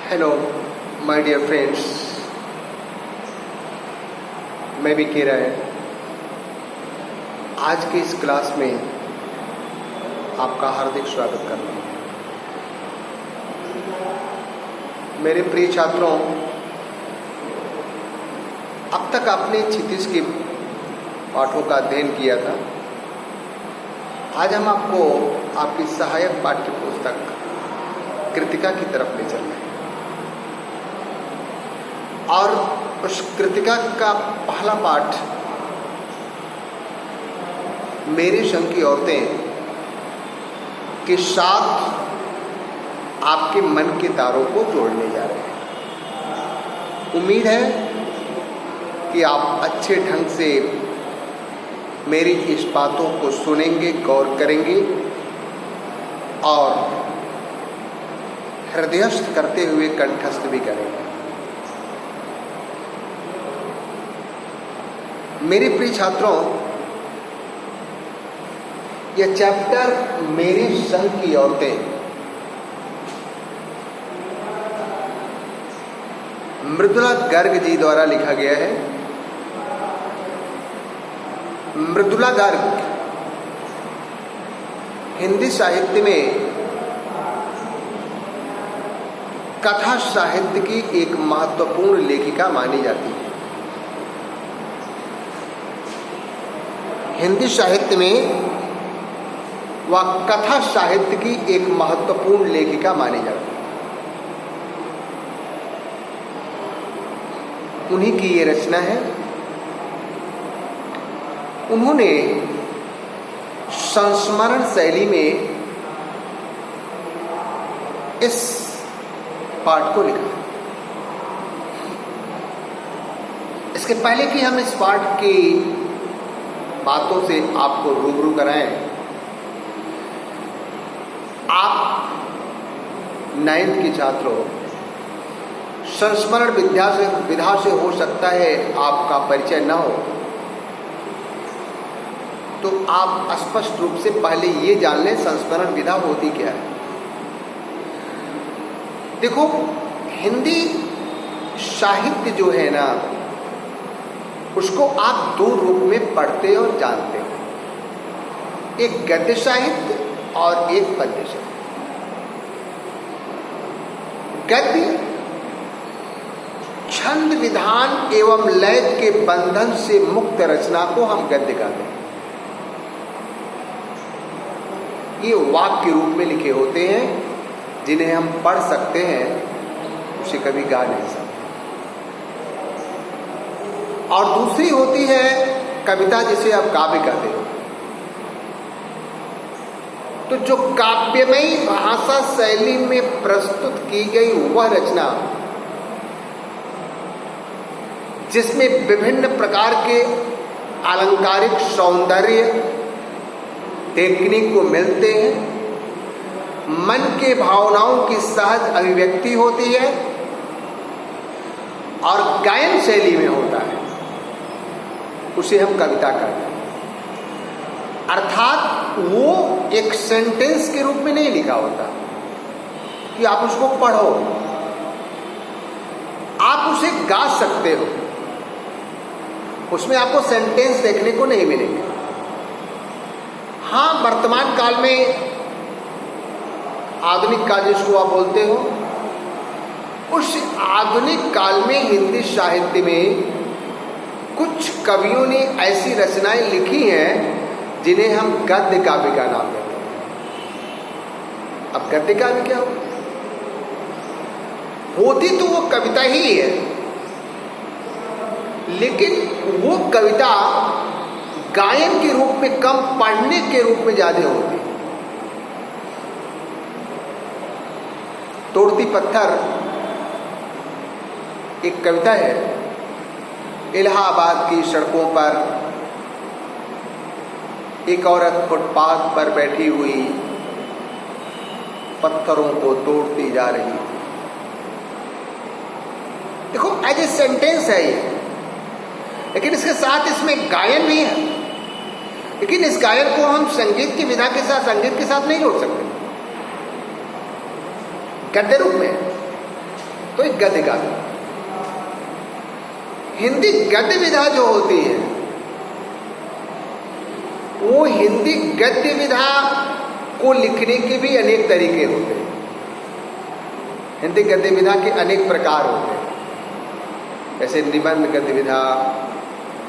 Hello my dear friends, मैं भी कह रहा है आज के इस क्लास में आपका हार्दिक स्वागत करता हूँ। मेरे प्रिय छात्रों, अब तक आपने क्षितिज के पाठों का अध्ययन किया था। आज हम आपको आपकी सहायक पाठ्य पुस्तक कृतिका की तरफ ले चल रहे हैं और उस कृतिका का पहला पाठ मेरे संग की औरतें के साथ आपके मन के तारों को जोड़ने जा रहे हैं। उम्मीद है कि आप अच्छे ढंग से मेरी इस बातों को सुनेंगे, गौर करेंगे और हृदयस्थ करते हुए कंठस्थ भी करेंगे। मेरे प्रिय छात्रों, यह चैप्टर मेरे संग की औरतें मृदुला गर्ग जी द्वारा लिखा गया है। मृदुला गर्ग हिंदी साहित्य में कथा साहित्य की एक महत्वपूर्ण लेखिका मानी जाती है। हिंदी साहित्य में वह कथा साहित्य की एक महत्वपूर्ण लेखिका मानी जाती है। उन्हीं की ये रचना है। उन्होंने संस्मरण शैली में इस पाठ को लिखा। इसके पहले कि हम इस पाठ की बातों से आपको रूबरू कराएं, आप 9th के छात्र हो। संस्मरण विधा से हो सकता है आपका परिचय न हो, तो आप स्पष्ट रूप से पहले ये जान लें संस्मरण विधा होती क्या है। देखो, हिंदी साहित्य जो है ना, उसको आप दो रूप में पढ़ते और जानते हैं, एक गद्य साहित्य और एक पद्य साहित्य। गद्य छंद विधान एवं लय के बंधन से मुक्त रचना को हम गद्य कहते हैं। ये वाक्य रूप में लिखे होते हैं जिन्हें हम पढ़ सकते हैं, उसे कभी गा नहीं सकते। और दूसरी होती है कविता, जिसे आप काव्य कहते हो। तो जो काव्यमयी भाषा शैली में प्रस्तुत की गई वह रचना, जिसमें विभिन्न प्रकार के अलंकारिक सौंदर्य देखने को मिलते हैं, मन के भावनाओं की सहज अभिव्यक्ति होती है और गायन शैली में होता है, उसे हम कविता कहते हैं। अर्थात वो एक सेंटेंस के रूप में नहीं लिखा होता कि आप उसको पढ़ो, आप उसे गा सकते हो। उसमें आपको सेंटेंस देखने को नहीं मिलेंगे। हाँ, वर्तमान काल में आधुनिक काल जिसको आप बोलते हो, उस आधुनिक काल में हिंदी साहित्य में कुछ कवियों ने ऐसी रचनाएं लिखी हैं जिन्हें हम गद्य काव्य का नाम देते हैं। अब गद्य काव्य क्या होती तो वो कविता ही है, लेकिन वो कविता गायन के रूप में कम, पढ़ने के रूप में ज्यादा होती है। तोड़ती पत्थर एक कविता है। इलाहाबाद की सड़कों पर एक औरत फुटपाथ पर बैठी हुई पत्थरों को तोड़ती जा रही थी। देखो, एज ए सेंटेंस है ये, लेकिन इसके साथ इसमें गायन भी है। लेकिन इस गायन को हम संगीत की विधा के साथ, संगीत के साथ नहीं जोड़ सकते, गद्य रूप में। तो एक गद्य काव्य। हिंदी गद्य विधा जो होती है वो हिंदी गद्य विधा को लिखने के भी अनेक तरीके होते हैं। हिंदी गद्य विधा के अनेक प्रकार होते हैं, जैसे निबंध गद्य विधा,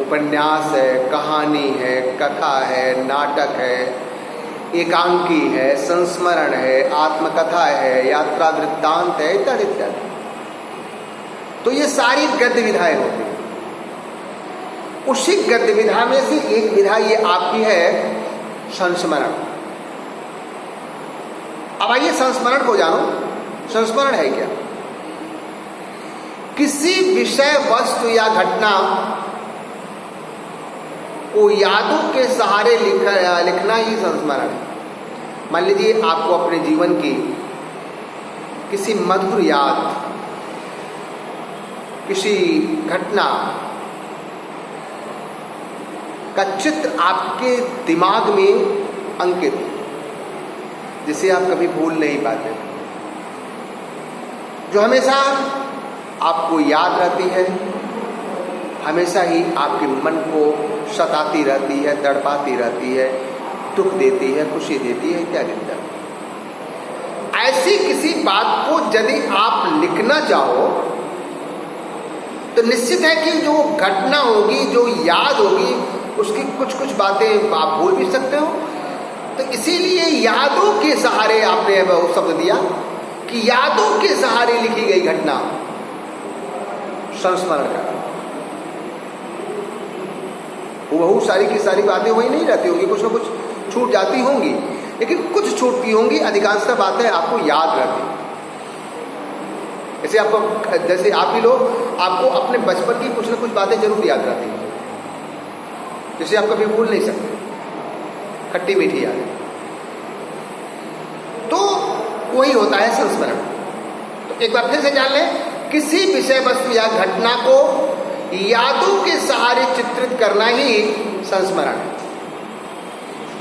उपन्यास है, कहानी है, कथा है, नाटक है, एकांकी है, संस्मरण है, आत्मकथा है, यात्रा वृत्तांत है, इत्यादि इत्यादि। तो ये सारी गद्य विधाएं होती हैं। उसी गद्य विधा में से एक विधा ये आपकी है संस्मरण। अब आइए संस्मरण को जानो। संस्मरण है क्या? किसी विषय, वस्तु या घटना को यादों के सहारे लिखना ही संस्मरण है। मान लीजिए आपको अपने जीवन की किसी मधुर याद, किसी घटना का चित्र आपके दिमाग में अंकित है, जिसे आप कभी भूल नहीं पाते, जो हमेशा आपको याद रहती है, हमेशा ही आपके मन को सताती रहती है, तड़पाती रहती है, दुख देती है, खुशी देती है, इत्यादि इत्यादि। ऐसी किसी बात को यदि आप लिखना चाहो तो निश्चित है कि जो घटना होगी, जो याद होगी, उसकी कुछ कुछ बातें आप भूल भी सकते हो। तो इसीलिए यादों के सहारे आपने वो शब्द दिया कि यादों के सहारे लिखी गई घटना संस्मरण का। वो सारी की सारी बातें वही नहीं रहती होंगी, कुछ ना कुछ छूट जाती होंगी, लेकिन कुछ छूटती होंगी, अधिकांशतः बातें आपको याद रहती। जैसे आप ही लोग, आपको अपने बचपन की कुछ ना कुछ बातें जरूर याद रहती हैं, जिसे आप कभी भूल नहीं सकते, खट्टी मीठी यादें। तो वही होता है संस्मरण। तो एक बार फिर से जान लें, किसी विषय, वस्तु या घटना को यादों के सहारे चित्रित करना ही संस्मरण है।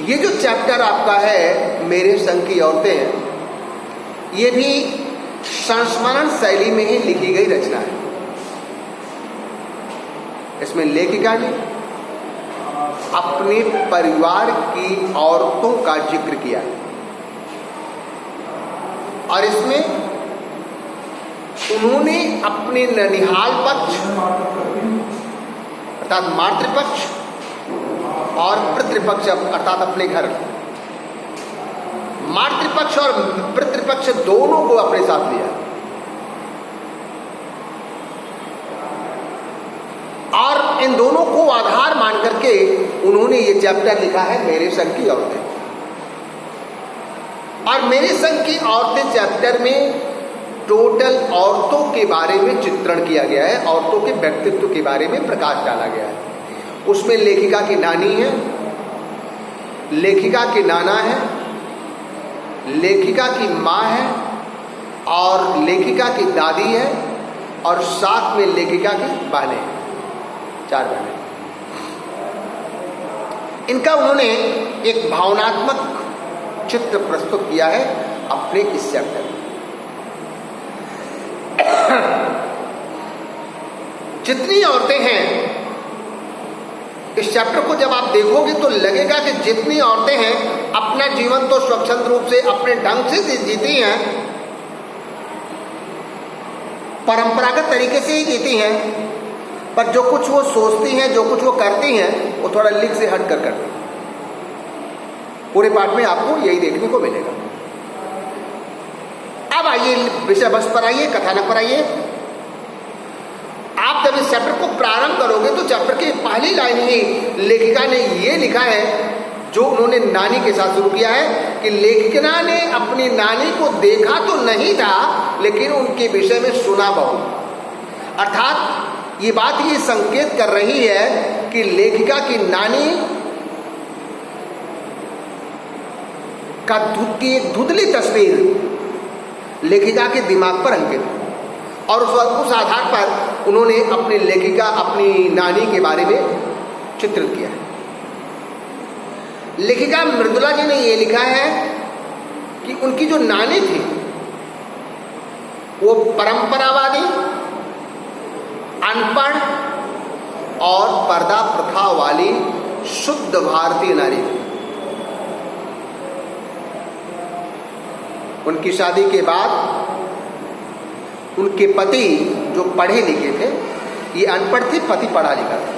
ये जो चैप्टर आपका है मेरे संग की औरतें, ये भी संस्मरण शैली में ही लिखी गई रचना है। इसमें लेखिका ने अपने परिवार की औरतों का जिक्र किया और इसमें उन्होंने अपने ननिहाल पक्ष अर्थात मातृपक्ष और पितृपक्ष अर्थात अपने घर, मातृपक्ष और पितृपक्ष दोनों को अपने साथ लिया और इन दोनों को आधार मान करके उन्होंने ये चैप्टर लिखा है मेरे संग की औरतें। और मेरे संग की औरतें चैप्टर में टोटल औरतों के बारे में चित्रण किया गया है, औरतों के व्यक्तित्व के बारे में प्रकाश डाला गया है। उसमें लेखिका की नानी है, लेखिका के नाना है, लेखिका की माँ है और लेखिका की दादी है और साथ में लेखिका की बहनें हैं, 4 बहनें। इनका उन्होंने एक भावनात्मक चित्र प्रस्तुत किया है अपने इस चैप्टर में। जितनी औरतें हैं, इस चैप्टर को जब आप देखोगे तो लगेगा कि जितनी औरतें हैं अपना जीवन तो स्वच्छंद रूप से अपने ढंग से जीती हैं, परंपरागत तरीके से ही जीती हैं, पर जो कुछ वो सोचती हैं, जो कुछ वो करती हैं, वो थोड़ा लिख से हट कर करती हैं। पूरे पाठ में आपको यही देखने को मिलेगा। अब आइए विषय वस्तु पर आइए, कथानक पर आइए। आप जब इस चैप्टर को प्रारंभ करोगे तो चैप्टर की पहली लाइन ही लेखिका ने ये लिखा है, जो उन्होंने नानी के साथ शुरू किया है, कि लेखिका ने अपनी नानी को देखा तो नहीं था लेकिन उनके विषय में सुना बहुत। अर्थात ये बात ये संकेत कर रही है कि लेखिका की नानी की एक धुंधली तस्वीर लेखिका के दिमाग पर अंकित है और उस आधार पर उन्होंने अपनी नानी के बारे में चित्रित किया है। लेखिका मृदुला जी ने यह लिखा है कि उनकी जो नानी थी वो परंपरावादी, अनपढ़ और पर्दा प्रथा वाली शुद्ध भारतीय नारी थी। उनकी शादी के बाद उनके पति जो पढ़े लिखे थे, ये अनपढ़ थी, पति पढ़ा लिखा था।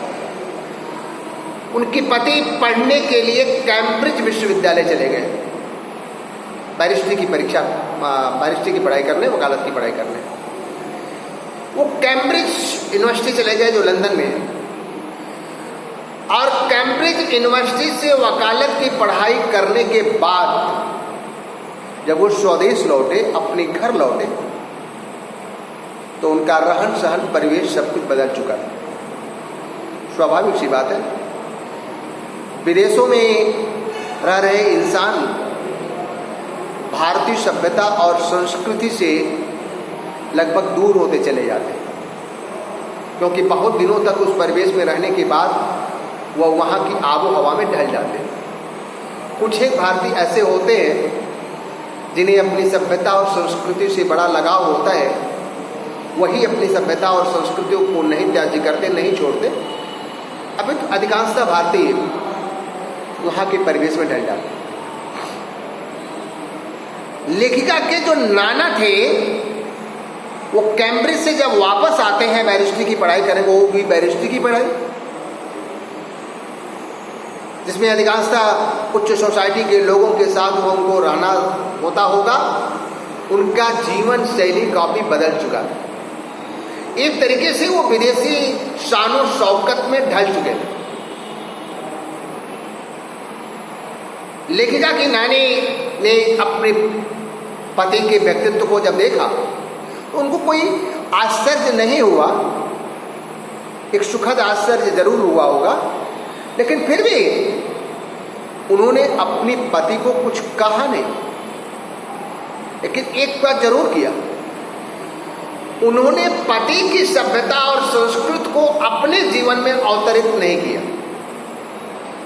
उनके पति पढ़ने के लिए कैम्ब्रिज विश्वविद्यालय चले गए, बैरिस्ट्री की पढ़ाई करने, वकालत की पढ़ाई करने। वो कैम्ब्रिज यूनिवर्सिटी चले गए जो लंदन में है, और कैम्ब्रिज यूनिवर्सिटी से वकालत की पढ़ाई करने के बाद जब वो स्वदेश लौटे, अपने घर लौटे, तो उनका रहन सहन, परिवेश सब कुछ बदल चुका था। स्वाभाविक सी बात है, विदेशों में रह रहे इंसान भारतीय सभ्यता और संस्कृति से लगभग दूर होते चले जाते हैं, क्योंकि बहुत दिनों तक उस परिवेश में रहने के बाद वह वहाँ की आबो हवा में ढल जाते हैं। कुछ एक भारतीय ऐसे होते हैं जिन्हें अपनी सभ्यता और संस्कृति से बड़ा लगाव होता है, वही अपनी सभ्यता और संस्कृतियों को नहीं त्याज्य करते, नहीं छोड़ते। अभी तो अधिकांशतः भारतीय वहाँ के परिवेश में ढल जाते। लेखिका के जो नाना थे वो कैम्ब्रिज से जब वापस आते हैं बैरिस्ट्री की पढ़ाई करें, वो भी बैरिस्ट्री की पढ़ाई, जिसमें अधिकांशतः उच्च सोसाइटी के लोगों के साथ वो उनको रहना होता होगा। उनका जीवन शैली काफी बदल चुका था। एक तरीके से वो विदेशी शानो शौकत में ढल चुके थे। लेखिका की नानी ने अपने पति के व्यक्तित्व को जब देखा तो उनको कोई आश्चर्य नहीं हुआ, एक सुखद आश्चर्य जरूर हुआ होगा, लेकिन फिर भी उन्होंने अपने पति को कुछ कहा नहीं। लेकिन एक बात जरूर किया, उन्होंने पति की सभ्यता और संस्कृति को अपने जीवन में अवतरित नहीं किया।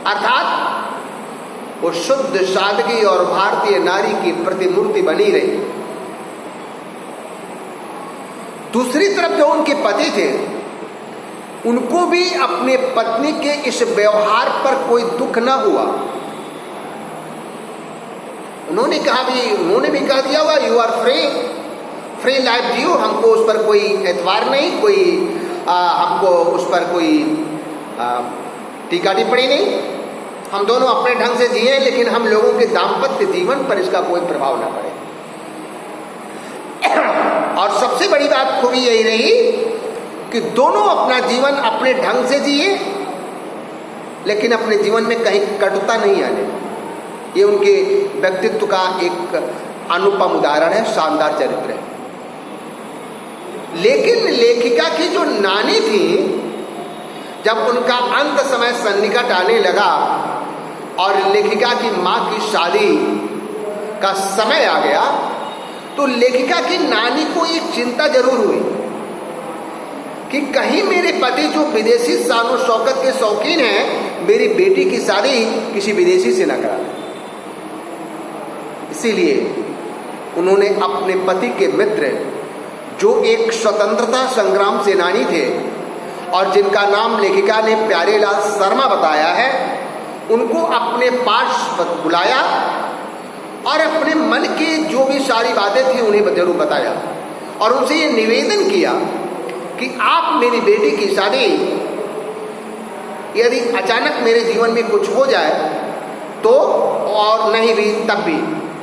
अर्थात वो शुद्ध सादगी और भारतीय नारी की प्रतिमूर्ति बनी रही। दूसरी तरफ जो उनके पति थे, उनको भी अपने पत्नी के इस व्यवहार पर कोई दुख न हुआ। उन्होंने भी कह दिया होगा, यू आर फ्री लाइफ जियो, हमको उस पर कोई एतबार नहीं, हमको उस पर कोई टीका टिप्पणी नहीं, हम दोनों अपने ढंग से जिए, लेकिन हम लोगों के दाम्पत्य जीवन पर इसका कोई प्रभाव ना पड़े। और सबसे बड़ी बात खूबी यही रही कि दोनों अपना जीवन अपने ढंग से जिए, लेकिन अपने जीवन में कहीं कटुता नहीं आने। ये उनके व्यक्तित्व का एक अनुपम उदाहरण है, शानदार चरित्र है। लेकिन लेखिका की जो नानी थी, जब उनका अंत समय सन्निकट आने लगा और लेखिका की मां की शादी का समय आ गया, तो लेखिका की नानी को ये चिंता जरूर हुई कि कहीं मेरे पति जो विदेशी शानो शौकत के शौकीन हैं, मेरी बेटी की शादी किसी विदेशी से न करा दें। इसीलिए उन्होंने अपने पति के मित्र, जो एक स्वतंत्रता संग्राम सेनानी थे और जिनका नाम लेखिका ने प्यारेलाल शर्मा बताया है, उनको अपने पास बुलाया और अपने मन की जो भी सारी बातें थी उन्हें जरूर बताया और उनसे ये निवेदन किया कि आप मेरी बेटी की शादी यदि अचानक मेरे जीवन में कुछ हो जाए तो, और नहीं भी तब भी,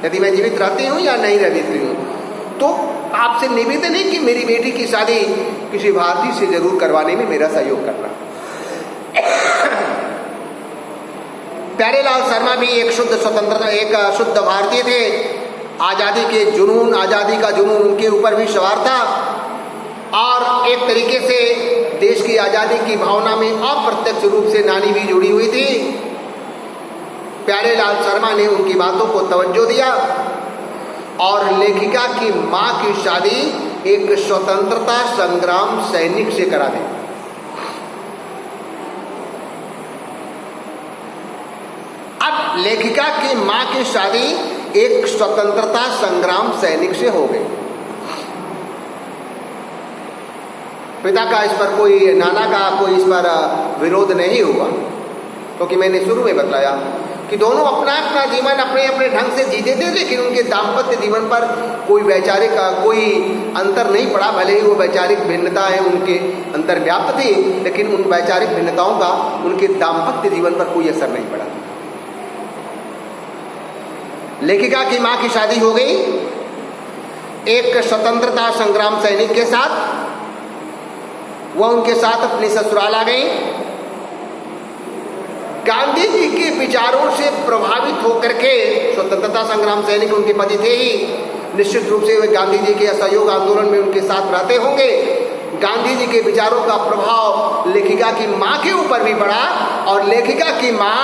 यदि मैं जीवित रहती हूँ या नहीं रहती हूँ, तो आपसे निवेदन है कि मेरी बेटी की शादी किसी भारतीय से जरूर करवाने में मेरा सहयोग करना। प्यारेलाल शर्मा भी एक शुद्ध भारतीय थे। आज़ादी का जुनून उनके ऊपर भी सवार था और एक तरीके से देश की आज़ादी की भावना में अप्रत्यक्ष रूप से नानी भी जुड़ी हुई थी। प्यारेलाल शर्मा ने उनकी बातों को तवज्जो दिया और लेखिका की मां की शादी एक स्वतंत्रता संग्राम सैनिक से करा दी। अब लेखिका की मां की शादी एक स्वतंत्रता संग्राम सैनिक से हो गई। पिता का इस पर कोई, नाना का कोई इस पर विरोध नहीं हुआ, क्योंकि मैंने शुरू में बताया कि दोनों अपना अपना जीवन अपने अपने ढंग से जीते थे, लेकिन उनके दाम्पत्य जीवन पर कोई वैचारिक कोई अंतर नहीं पड़ा। भले ही वो वैचारिक भिन्नताएं उनके अंतर व्याप्त थी, लेकिन उन वैचारिक भिन्नताओं का उनके दाम्पत्य जीवन पर कोई असर नहीं पड़ा। लेखिका की मां की शादी हो गई एक स्वतंत्रता संग्राम सैनिक के साथ। वह उनके साथ अपने ससुराल आ गई। गांधी जी के विचारों से प्रभावित होकर के, स्वतंत्रता संग्राम सैनिक उनके पति थे ही, निश्चित रूप से वे गांधी जी के असहयोग आंदोलन में उनके साथ रहते होंगे। गांधी जी के विचारों का प्रभाव लेखिका की मां के ऊपर भी पड़ा, और लेखिका की मां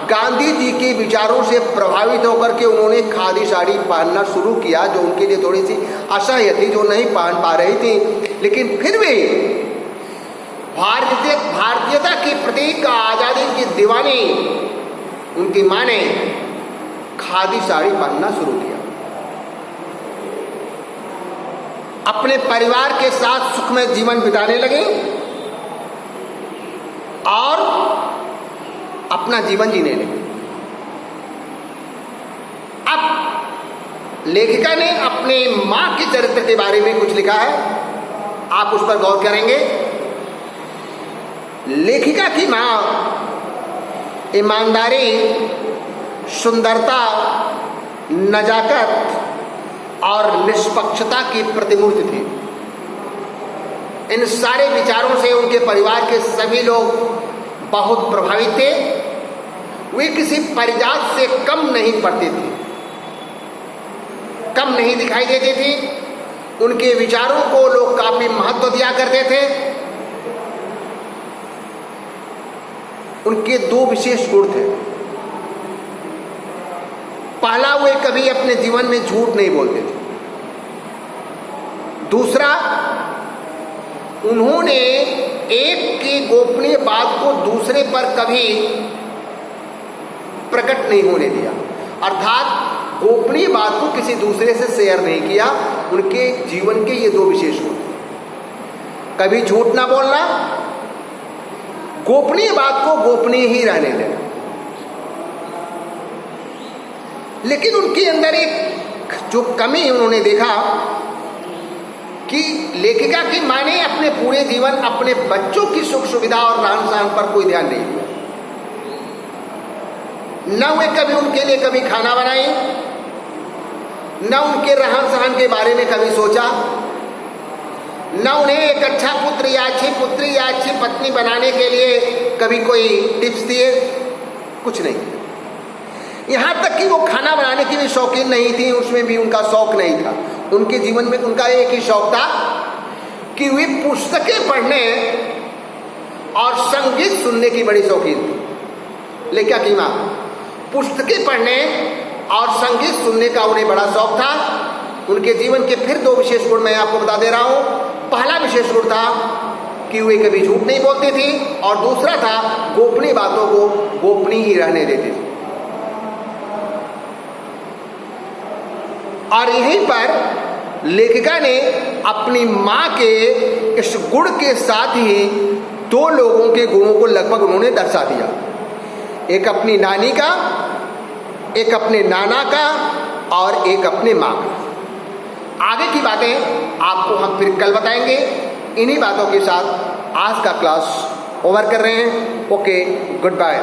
गांधी जी के विचारों से प्रभावित होकर के उन्होंने खादी साड़ी पहनना शुरू किया, जो उनके लिए थोड़ी सी असह्य थी, जो नहीं पहन पा रही थी। लेकिन फिर भी भारतीयता के प्रतीक आजादी की दीवानी उनकी मां ने खादी साड़ी पहनना शुरू किया। अपने परिवार के साथ सुखमय जीवन बिताने लगे और अपना जीवन जीने लगे। अब लेखिका ने अपने मां के चरित्र के बारे में कुछ लिखा है, आप उस पर गौर करेंगे। लेखिका की मां ईमानदारी, सुंदरता, नजाकत और निष्पक्षता की प्रतिमूर्ति थी। इन सारे विचारों से उनके परिवार के सभी लोग बहुत प्रभावित थे। वे किसी परिजात से कम नहीं पड़ते थे, कम नहीं दिखाई देते थे। उनके विचारों को लोग काफी महत्व दिया करते थे। उनके दो विशेष गुण थे। पहला, वे कभी अपने जीवन में झूठ नहीं बोलते थे। दूसरा, उन्होंने एक की गोपनीय बात को दूसरे पर कभी प्रकट नहीं होने दिया, अर्थात गोपनीय बात को किसी दूसरे से शेयर नहीं किया। उनके जीवन के ये दो विशेष गुण, कभी झूठ ना बोलना, गोपनीय बात को गोपनीय ही रहने देना। लेकिन उनके अंदर एक जो कमी उन्होंने देखा कि लेखिका की मां ने अपने पूरे जीवन अपने बच्चों की सुख सुविधा और रहन सहन पर कोई ध्यान नहीं दिया। न वे कभी उनके लिए कभी खाना बनाई, न उनके रहन सहन के बारे में कभी सोचा, न उन्हें एक अच्छा पुत्र या अच्छी पुत्री या अच्छी पत्नी बनाने के लिए कभी कोई टिप्स दिए, कुछ नहीं। यहाँ तक कि वो खाना बनाने की भी शौकीन नहीं थी, उसमें भी उनका शौक नहीं था। उनके जीवन में उनका एक ही शौक था कि वे पुस्तकें पढ़ने और संगीत सुनने की बड़ी शौकीन थी। लेखिका की मां पुस्तकें पढ़ने और संगीत सुनने का उन्हें बड़ा शौक था। उनके जीवन के फिर दो विशेष गुण मैं आपको बता दे रहा हूं। पहला विशेष गुण था कि वे कभी झूठ नहीं बोलती थी, और दूसरा था गोपनीय बातों को गोपनीय ही रहने देते थे। और यहीं पर लेखिका ने अपनी मां के इस गुण के साथ ही दो लोगों के गुणों को लगभग उन्होंने दर्शा दिया, एक अपनी नानी का, एक अपने नाना का, और एक अपने मां का। आगे की बातें आपको हम फिर कल बताएंगे। इन्हीं बातों के साथ आज का क्लास ओवर कर रहे हैं। Okay, good bye.